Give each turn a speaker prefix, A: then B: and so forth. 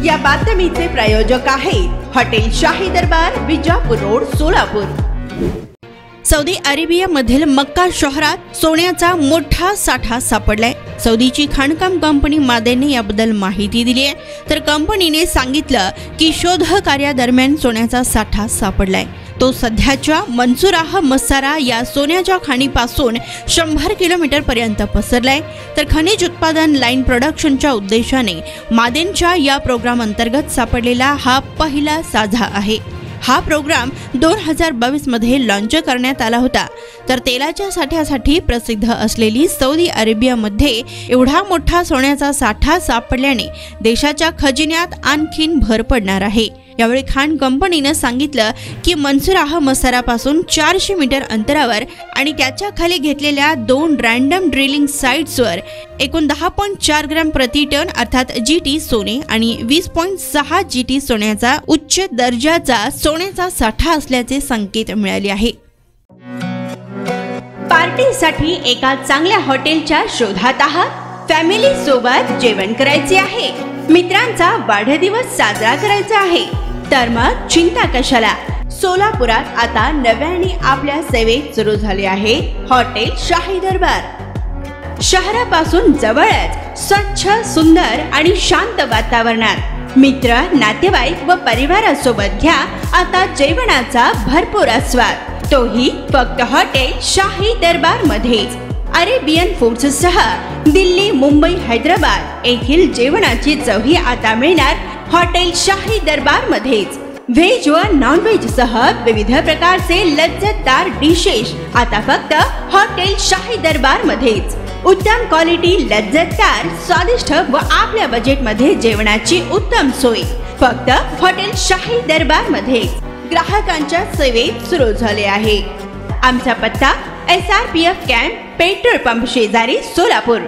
A: या बातमीचे प्रायोजक आहेत हॉटेल शाही दरबार, विजापूर रोड, सोलापूर। सौदी अरेबियामधील मक्का शहरात सोन्याचा मोठा साठा सापडलाय। सौदीची खाणकाम कंपनी मादेनने याबद्दल माहिती दिली आहे, तर कंपनीने सांगितलं की शोध कार्यादरम्यान सोन्याचा साठा सापडलाय। तो सध्याच्या मंसूराह मसारा या सोन्याच्या खाणीपासून 100 किलोमीटर पर्यंत पसरलाय। तर खनिज उत्पादन लाईन प्रोडक्शनच्या उद्देशाने मादेनच्या या प्रोग्राम अंतर्गत सापडलेला हा पहिला साठा आहे। हा प्रोग्राम 2022 मध्ये लॉन्च करण्यात आला होता। तर तेलाच्या साठ्यासाठी प्रसिद्ध असलेली सौदी अरेबियामध्ये एवढा मोठा सोन्याचा साठा सापडल्याने देशाच्या खजिन्यात आणखीन भर पडणार आहे। यावेळी खाण कंपनीने सांगितलं की मंसूराह मसारापासून 400 मीटर अंतरावर आणि त्याच्या खाली घेतलेल्या 2 रँडम ड्रिलिंग साइट्सवर एकूण 10.4 ग्रॅम प्रति टन अर्थात जीटी सोने आणि 20.6 जीटी सोन्याचा उच्च दर्जाचा सोन्याचा साठा असल्याचे संकेत मिळाले आहे। पार्टीसाठी एका चांगल्या हॉटेलच्या शोधात आहात? फॅमिली सोबत जेवण करायचे आहे, मित्रांचा वाढदिवस साजरा करायचा आहे, तर मग चिंता कशाला। सोलापुरात आता नव्याने आपल्या सेवेत सुरू झाले आहे हॉटेल शाही दरबार। शहरापासून जवळच स्वच्छ, सुंदर आणि शांत वातावरणात मित्र, नातेवाईक व परिवारासोबत घ्या आता जेवणाचा भरपूर आस्वाद, तोही फक्त हॉटेल शाही दरबार मध्येच। अरेबियन फूड्स सह दिल्ली, मुंबई, हैदराबाद येथील जेवणाची चवही आता मिळणार हॉटेल शाही दरबार मध्येच। व्हेज व नॉन व्हेज सह विविध प्रकारचे लज्जतदार डिशेस आता फक्त हॉटेल शाही दरबार मध्येच। उत्तम क्वालिटी, लज्जतदार, स्वादिष्ट व आपल्या बजेट मध्ये जेवणाची उत्तम सोय फक्त हॉटेल शाही दरबार मध्येच। ग्राहकांच्या सेवेत सुरू झाले आहे। आमचा पत्ता SRPF कॅम्प, पेट्रोल पंप शेजारी, सोलापूर।